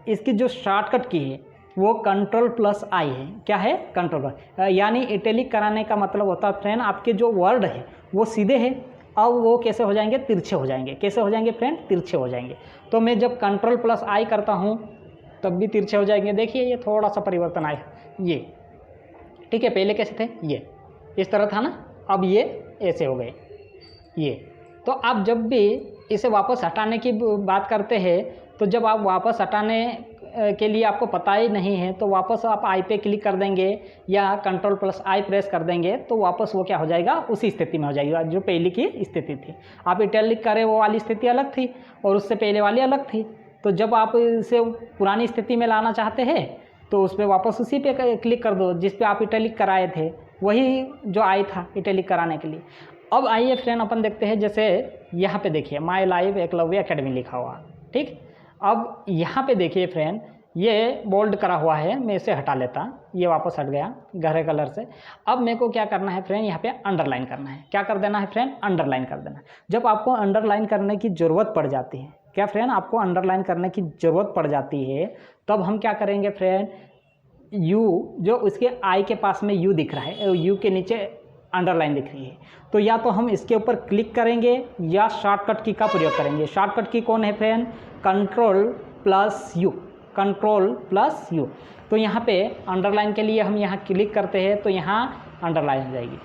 S1: इसकी जो शॉर्टकट की है वो कंट्रोल प्लस आई है। क्या है? Control plus. यानी इटैलिक कराने का मतलब होता है फ्रेंड, आपके जो वर्ड है वो सीधे है, अब वो कैसे हो जाएंगे? तिरछे हो जाएंगे। कैसे हो जाएंगे फ्रेंड? तिरछे हो जाएंगे। तो मैं जब कंट्रोल प्लस आई करता हूँ तब भी तिरछे हो जाएंगे। देखिए ये थोड़ा सा परिवर्तन आया, ये ठीक है। पहले कैसे थे? ये इस तरह था ना, अब ये ऐसे हो गए ये। तो आप जब भी इसे वापस हटाने की बात करते हैं तो जब आप वापस हटाने के लिए आपको पता ही नहीं है तो वापस आप आई पे क्लिक कर देंगे या कंट्रोल प्लस आई प्रेस कर देंगे तो वापस वो क्या हो जाएगा? उसी स्थिति में हो जाएगा जो पहले की स्थिति थी। आप इटैलिक करें वो वाली स्थिति अलग थी और उससे पहले वाली अलग थी। तो जब आप इसे पुरानी स्थिति में लाना चाहते हैं तो उस पर वापस उसी पे क्लिक कर दो जिस पे आप इटैलिक कराए थे, वही जो आई था इटैलिक कराने के लिए। अब आइए फ्रेंड अपन देखते हैं, जैसे यहाँ पे देखिए माई लाइव एकलव्य एकेडमी लिखा हुआ, ठीक। अब यहाँ पे देखिए फ्रेंड, ये बोल्ड करा हुआ है, मैं इसे हटा लेता, ये वापस हट गया गहरे कलर से। अब मेरे को क्या करना है फ्रेंड, यहाँ पे अंडरलाइन करना है। क्या कर देना है फ्रेंड? अंडरलाइन कर देना है। जब आपको अंडरलाइन करने की ज़रूरत पड़ जाती है, क्या फ्रेंड, आपको अंडरलाइन करने की ज़रूरत पड़ जाती है, तब हम क्या करेंगे फ्रेंड, यू जो उसके आई के पास में यू दिख रहा है, यू के नीचे अंडरलाइन दिख रही है, तो या तो हम इसके ऊपर क्लिक करेंगे या शॉर्टकट की का प्रयोग करेंगे। शॉर्टकट की कौन है friend? Control plus you, control plus you. तो यहाँ पे अंडरलाइन के लिए हम यहाँ क्लिक करते हैं तो यहाँ अंडरलाइन हो जाएगी।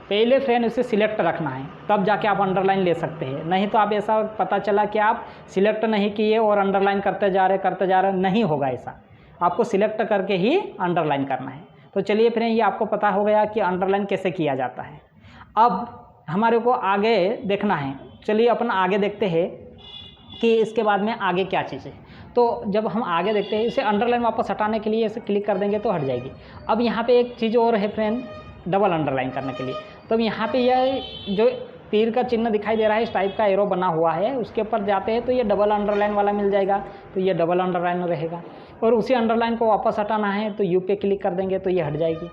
S1: पहले फ्रेंड उसे सिलेक्ट रखना है, तब जाके आप अंडरलाइन ले सकते हैं। नहीं तो आप ऐसा पता चला कि आप सिलेक्ट नहीं किए और अंडरलाइन करते जा रहे, नहीं होगा ऐसा। आपको सिलेक्ट करके ही अंडरलाइन करना है। तो चलिए फ्रेंड, ये आपको पता हो गया कि अंडरलाइन कैसे किया जाता है। अब हमारे को आगे देखना है, चलिए अपन आगे देखते हैं कि इसके बाद में आगे क्या चीज़ है। तो जब हम आगे देखते हैं, इसे अंडरलाइन वापस हटाने के लिए इसे क्लिक कर देंगे तो हट जाएगी। अब यहाँ पे एक चीज़ और है फ्रेंड, डबल अंडरलाइन करने के लिए। तो यहाँ पे यह जो तीर का चिन्ह दिखाई दे रहा है, इस टाइप का एरो बना हुआ है, उसके ऊपर जाते हैं तो ये डबल अंडरलाइन वाला मिल जाएगा, तो ये डबल अंडरलाइन रहेगा। और उसी अंडरलाइन को वापस हटाना है तो यू पे क्लिक कर देंगे तो ये हट जाएगी।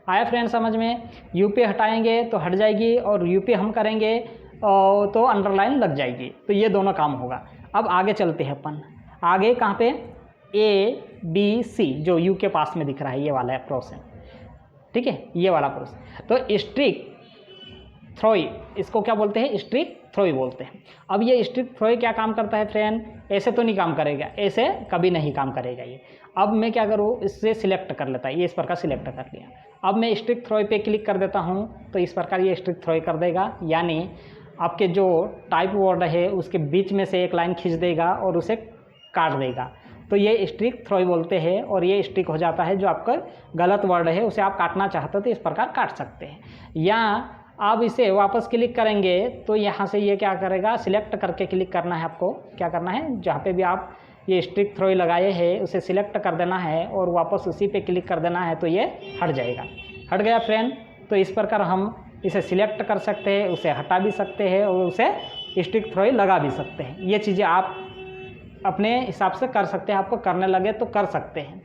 S1: आया फ्रेंड समझ में? यू पे हटाएंगे तो हट जाएगी और यू पे हम करेंगे तो अंडरलाइन लग जाएगी। तो ये दोनों काम होगा। अब आगे चलते हैं अपन, आगे कहाँ पे? ए बी सी जो यू के पास में दिख रहा है, ये वाला क्रॉस है, ठीक है, ये वाला क्रॉस। तो स्ट्रिक थ्रोई, इसको क्या बोलते हैं? स्ट्रिक थ्रोई बोलते हैं। अब ये स्ट्रिक थ्रोई क्या काम करता है फ्रेंड? ऐसे तो नहीं काम करेगा, ऐसे कभी नहीं काम करेगा ये। अब मैं क्या करूँ, इससे सिलेक्ट कर लेता है, ये इस प्रकार सिलेक्ट कर लिया। अब मैं स्ट्रिक थ्रोई पे क्लिक कर देता हूँ तो इस प्रकार ये स्ट्रिक थ्रोई कर देगा, यानी आपके जो टाइप वर्ड है उसके बीच में से एक लाइन खींच देगा और उसे काट देगा। तो ये स्ट्रिक थ्रोई बोलते हैं और ये स्ट्रिक हो जाता है। जो आपका गलत वर्ड है उसे आप काटना चाहते हो तो इस प्रकार काट सकते हैं। या आप इसे वापस क्लिक करेंगे तो यहाँ से ये क्या करेगा, सिलेक्ट करके क्लिक करना है आपको। क्या करना है, जहाँ पे भी आप ये स्ट्रिक थ्रोई लगाए हैं उसे सिलेक्ट कर देना है और वापस उसी पे क्लिक कर देना है तो ये हट जाएगा। हट गया फ्रेंड। तो इस प्रकार हम इसे सिलेक्ट कर सकते हैं, उसे हटा भी सकते हैं और उसे स्ट्रिक थ्रोई लगा भी सकते हैं। ये चीज़ें आप अपने हिसाब से कर सकते हैं, आपको करने लगे तो कर सकते हैं।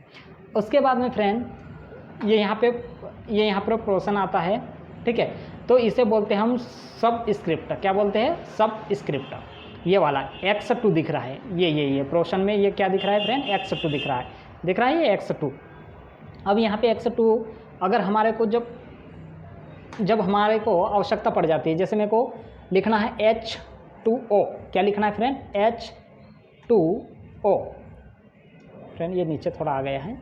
S1: उसके बाद में फ्रेंड ये यहाँ पे प्रोशन आता है, ठीक है। तो इसे बोलते हैं हम सब स्क्रिप्ट। क्या बोलते हैं? सब स्क्रिप्ट। ये वाला x2 दिख रहा है, ये प्रोशन में ये क्या दिख रहा है फ्रेंड, x2 दिख रहा है ये x2। अब यहाँ पे x2 अगर हमारे को जब हमारे को आवश्यकता पड़ जाती है, जैसे मेरे को लिखना है H2O, क्या लिखना है फ्रेंड, H2O। फ्रेंड ये नीचे थोड़ा आ गया है,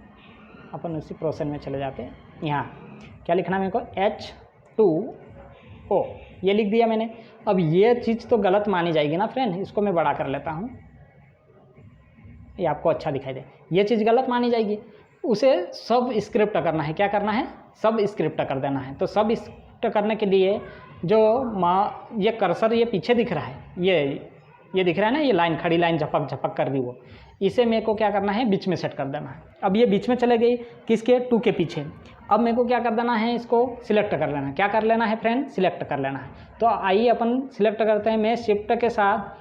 S1: अपन उसी प्रोसेस में चले जाते हैं। यहाँ क्या लिखना है मेरे को, H2O, ये लिख दिया मैंने। अब ये चीज़ तो गलत मानी जाएगी ना फ्रेंड, इसको मैं बड़ा कर लेता हूँ, ये आपको अच्छा दिखाई दे, ये चीज़ गलत मानी जाएगी। उसे सब स्क्रिप्ट करना है, क्या करना है, सब स्क्रिप्ट कर देना है। तो सब स्क्रिप्ट करने के लिए जो ये कर्सर ये पीछे दिख रहा है, ये दिख रहा है ना, ये लाइन, खड़ी लाइन झपक झपक कर रही, वो इसे मेरे को क्या करना है, बीच में सेट कर देना है। अब ये बीच में चले गई, किसके, 2 के पीछे। अब मेरे को क्या कर देना है, इसको सिलेक्ट कर लेना है। क्या कर लेना है फ्रेंड, सिलेक्ट कर लेना है। तो आइए अपन सिलेक्ट करते हैं। मैं शिफ्ट के साथ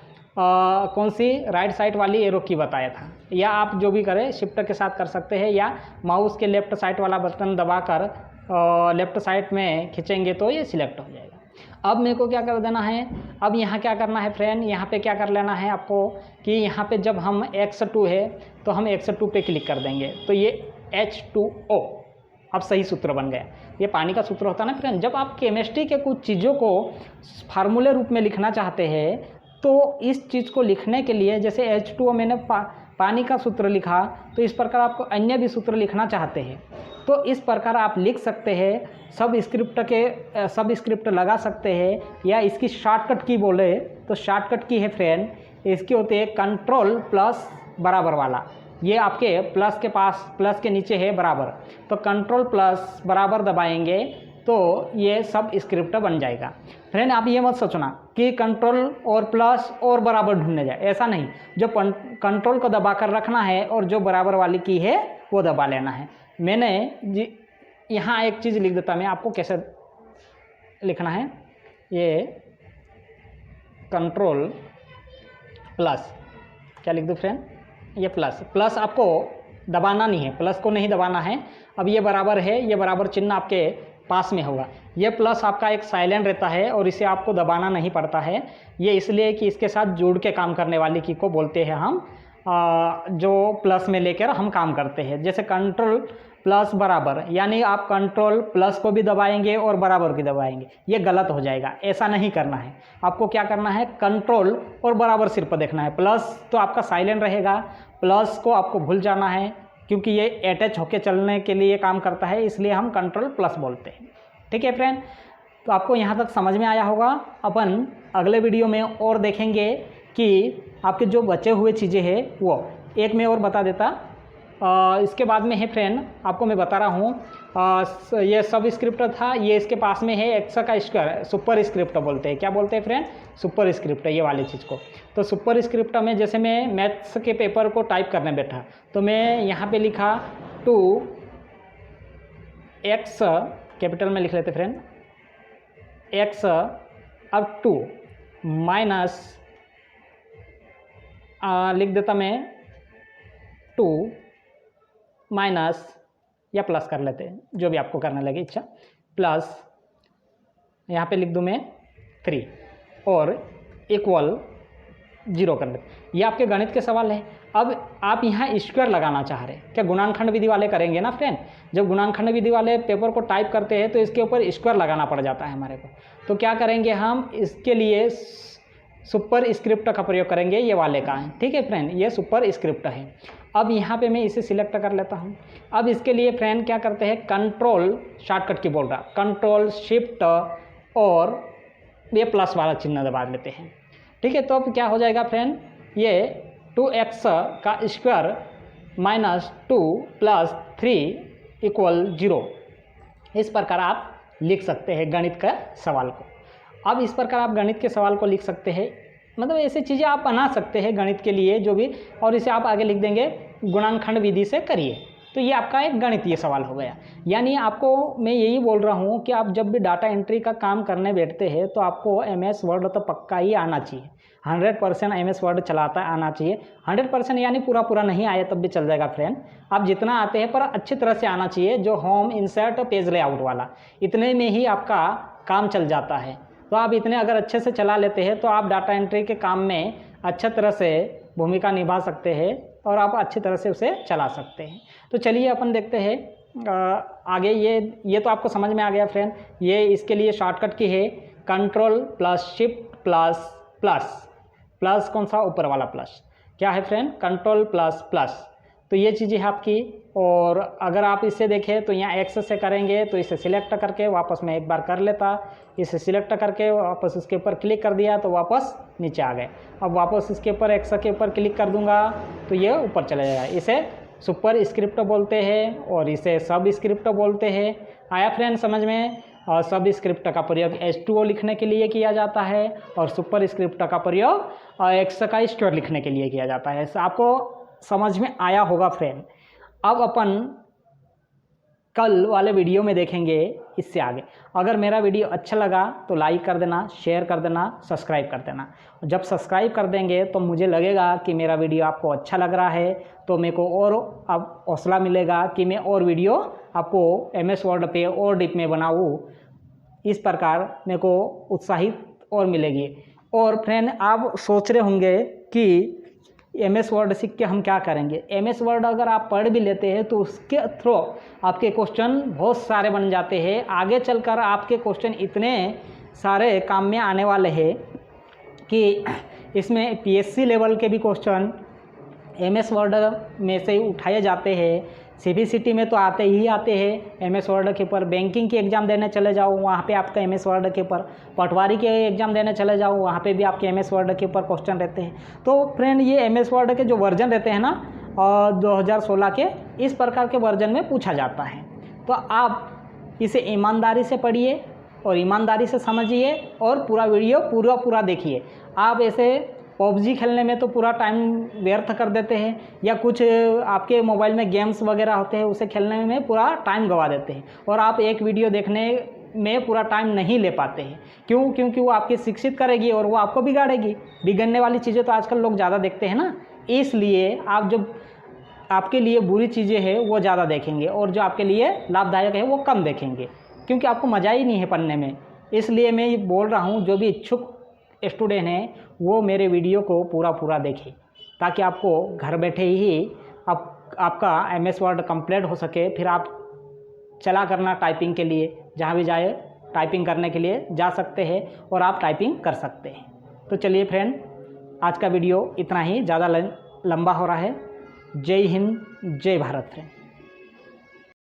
S1: कौन सी राइट साइड वाली एरो की बताया था, या आप जो भी करें शिफ्ट के साथ कर सकते हैं, या माउस के लेफ्ट साइड वाला बटन दबाकर लेफ्ट साइड में खींचेंगे तो ये सिलेक्ट हो जाएगा। अब मेरे को क्या कर देना है, अब यहाँ क्या करना है फ्रेंड, यहाँ पे क्या कर लेना है आपको कि यहाँ पे जब हम x2 है तो हम x2 पे क्लिक कर देंगे, तो ये H2O अब सही सूत्र बन गया। ये पानी का सूत्र होता है ना फ्रेंड। जब आप केमिस्ट्री के कुछ चीज़ों को फार्मूले रूप में लिखना चाहते हैं, तो इस चीज़ को लिखने के लिए, जैसे H2O मैंने पानी का सूत्र लिखा, तो इस प्रकार आपको अन्य भी सूत्र लिखना चाहते हैं तो इस प्रकार आप लिख सकते हैं। सब स्क्रिप्ट लगा सकते हैं, या इसकी शॉर्टकट की बोले तो शॉर्टकट की है फ्रेंड, इसकी होती है कंट्रोल प्लस बराबर वाला। ये आपके प्लस के पास, प्लस के नीचे है बराबर, तो कंट्रोल प्लस बराबर दबाएंगे तो ये सब स्क्रिप्ट बन जाएगा। फ्रेंड आप ये मत सोचना कि कंट्रोल और प्लस और बराबर ढूंढने जाए, ऐसा नहीं। जो कंट्रोल को दबा कर रखना है और जो बराबर वाली की है वो दबा लेना है। मैंने यहाँ एक चीज़ लिख देता मैं आपको, कैसे लिखना है, ये कंट्रोल प्लस, क्या लिख दूँ फ्रेंड, ये प्लस आपको दबाना नहीं है, प्लस को नहीं दबाना है। अब ये बराबर है, ये बराबर चिन्ह आपके पास में होगा। ये प्लस आपका एक साइलेंट रहता है और इसे आपको दबाना नहीं पड़ता है। ये इसलिए कि इसके साथ जुड़ के काम करने वाली की को बोलते हैं हम, जो प्लस में लेकर हम काम करते हैं। जैसे कंट्रोल प्लस बराबर, यानी आप कंट्रोल प्लस को भी दबाएंगे और बराबर भी दबाएंगे, ये गलत हो जाएगा। ऐसा नहीं करना है। आपको क्या करना है, कंट्रोल और बराबर सिर्फ देखना है। प्लस तो आपका साइलेंट रहेगा, प्लस को आपको भूल जाना है, क्योंकि ये अटैच होके चलने के लिए काम करता है, इसलिए हम कंट्रोल प्लस बोलते हैं। ठीक है फ्रेंड, तो आपको यहाँ तक समझ में आया होगा। अपन अगले वीडियो में और देखेंगे कि आपके जो बचे हुए चीज़ें हैं वो एक में और बता देता। इसके बाद में है फ्रेंड, आपको मैं बता रहा हूँ, ये सब स्क्रिप्ट था, ये इसके पास में है एक्स का स्क्वायर, सुपर स्क्रिप्ट बोलते हैं। क्या बोलते हैं फ्रेंड, सुपर स्क्रिप्ट, ये वाली चीज़ को। तो सुपर स्क्रिप्ट में जैसे मैं मैथ्स के पेपर को टाइप करने बैठा, तो मैं यहाँ पे लिखा 2x, कैपिटल में लिख लेते फ्रेंड, x अब 2 माइनस, लिख देता मैं 2 माइनस, या प्लस कर लेते हैं, जो भी आपको करने लगे इच्छा, प्लस यहाँ पे लिख दूँ मैं 3 और इक्वल 0 कर देते। ये आपके गणित के सवाल है। अब आप यहाँ स्क्वायर लगाना चाह रहे हैं, क्या गुणांकखंड विधि वाले करेंगे ना फ्रेंड। जब गुणांकखंड विधि वाले पेपर को टाइप करते हैं तो इसके ऊपर स्क्वायर लगाना पड़ जाता है हमारे को। तो क्या करेंगे हम, इसके लिए सुपर स्क्रिप्ट का प्रयोग करेंगे, ये वाले का है। ठीक है फ्रेंड, ये सुपर स्क्रिप्ट है। अब यहाँ पे मैं इसे सिलेक्ट कर लेता हूँ। अब इसके लिए फ्रेंड क्या करते हैं, कंट्रोल, शॉर्टकट की बोल रहा, कंट्रोल शिफ्ट और ये प्लस वाला चिन्ह दबा लेते हैं। ठीक है, तो अब क्या हो जाएगा फ्रेंड, ये 2x का स्क्वायर माइनस 2 प्लस 3 इक्वल 0। इस प्रकार आप लिख सकते हैं गणित का सवाल को। अब इस प्रकार आप गणित के सवाल को लिख सकते हैं, मतलब ऐसी चीज़ें आप बना सकते हैं गणित के लिए जो भी, और इसे आप आगे लिख देंगे गुणांकखंड विधि से करिए, तो ये आपका एक गणितीय सवाल हो गया। यानी आपको मैं यही बोल रहा हूँ कि आप जब भी डाटा एंट्री का काम करने बैठते हैं तो आपको MS वर्ड तो पक्का ही आना चाहिए। 100% MS वर्ड चलाता आना चाहिए। 100% यानी पूरा नहीं आए तब भी चल जाएगा फ्रेंड, आप जितना आते हैं पर अच्छी तरह से आना चाहिए। जो होम, इंसर्ट, पेज लेआउट वाला, इतने में ही आपका काम चल जाता है। तो आप इतने अगर अच्छे से चला लेते हैं तो आप डाटा एंट्री के काम में अच्छा तरह से भूमिका निभा सकते हैं और आप अच्छी तरह से उसे चला सकते हैं। तो चलिए अपन देखते हैं आगे। ये तो आपको समझ में आ गया फ्रेंड। ये इसके लिए शॉर्टकट की है control plus shift plus plus. Plus कौन सा? ऊपर वाला प्लस। क्या है फ्रेंड? Control plus plus. तो ये चीज़ें है आपकी। और अगर आप इसे देखें तो यहाँ एक्स से करेंगे तो इसे सिलेक्ट करके वापस मैं एक बार कर लेता, इसे सिलेक्ट करके वापस इसके ऊपर क्लिक कर दिया तो वापस नीचे आ गए। अब वापस इसके ऊपर एक्स के ऊपर क्लिक कर दूंगा तो ये ऊपर चला जाएगा। इसे सुपर स्क्रिप्ट बोलते हैं और इसे सब स्क्रिप्ट बोलते हैं। आया फ्रेंड समझ में? और सब स्क्रिप्ट का प्रयोग H2O लिखने के लिए किया जाता है और सुपर स्क्रिप्ट का प्रयोग एक्स का स्क्वायर लिखने के लिए किया जाता है। आपको समझ में आया होगा फ्रेंड। अब अपन कल वाले वीडियो में देखेंगे इससे आगे। अगर मेरा वीडियो अच्छा लगा तो लाइक कर देना, शेयर कर देना, सब्सक्राइब कर देना। जब सब्सक्राइब कर देंगे तो मुझे लगेगा कि मेरा वीडियो आपको अच्छा लग रहा है, तो मेरे को और अब हौसला मिलेगा कि मैं और वीडियो आपको MS वर्ड पे और डीप में बनाऊँ। इस प्रकार मेरे को उत्साहित और मिलेगी। और फ्रेंड आप सोच रहे होंगे कि MS वर्ड सीख के हम क्या करेंगे। MS वर्ड अगर आप पढ़ भी लेते हैं तो उसके थ्रू आपके क्वेश्चन बहुत सारे बन जाते हैं। आगे चलकर आपके क्वेश्चन इतने सारे काम में आने वाले हैं कि इसमें PSC लेवल के भी क्वेश्चन MS वर्ड में से उठाए जाते हैं। CBCT में तो आते ही आते हैं MS वर्ड के ऊपर। बैंकिंग की एग्ज़ाम देने चले जाओ वहाँ पे आपका MS वर्ड के ऊपर। पटवारी के एग्ज़ाम देने चले जाओ वहाँ पे भी आपके MS वर्ड के ऊपर क्वेश्चन रहते हैं। तो फ्रेंड ये MS वर्ड के जो वर्जन रहते हैं ना 2016 के, इस प्रकार के वर्जन में पूछा जाता है। तो आप इसे ईमानदारी से पढ़िए और ईमानदारी से समझिए और पूरा वीडियो पूरा देखिए। आप ऐसे PUBG खेलने में तो पूरा टाइम व्यर्थ कर देते हैं, या कुछ आपके मोबाइल में गेम्स वगैरह होते हैं उसे खेलने में पूरा टाइम गवा देते हैं और आप एक वीडियो देखने में पूरा टाइम नहीं ले पाते हैं। क्यों? क्योंकि वो आपकी शिक्षित करेगी और वो आपको बिगाड़ेगी। बिगड़ने वाली चीज़ें तो आजकल लोग ज़्यादा देखते हैं ना, इसलिए आप जो आपके लिए बुरी चीज़ें हैं वो ज़्यादा देखेंगे और जो आपके लिए लाभदायक है वो कम देखेंगे, क्योंकि आपको मज़ा ही नहीं है पढ़ने में। इसलिए मैं ये बोल रहा हूँ जो भी इच्छुक स्टूडेंट हैं वो मेरे वीडियो को पूरा देखें, ताकि आपको घर बैठे ही आपका MS वर्ड कंप्लीट हो सके। फिर आप चला करना टाइपिंग के लिए, जहाँ भी जाए टाइपिंग करने के लिए जा सकते हैं और आप टाइपिंग कर सकते हैं। तो चलिए फ्रेंड, आज का वीडियो इतना ही, ज़्यादा लंबा हो रहा है। जय हिंद, जय भारत फ्रेंड।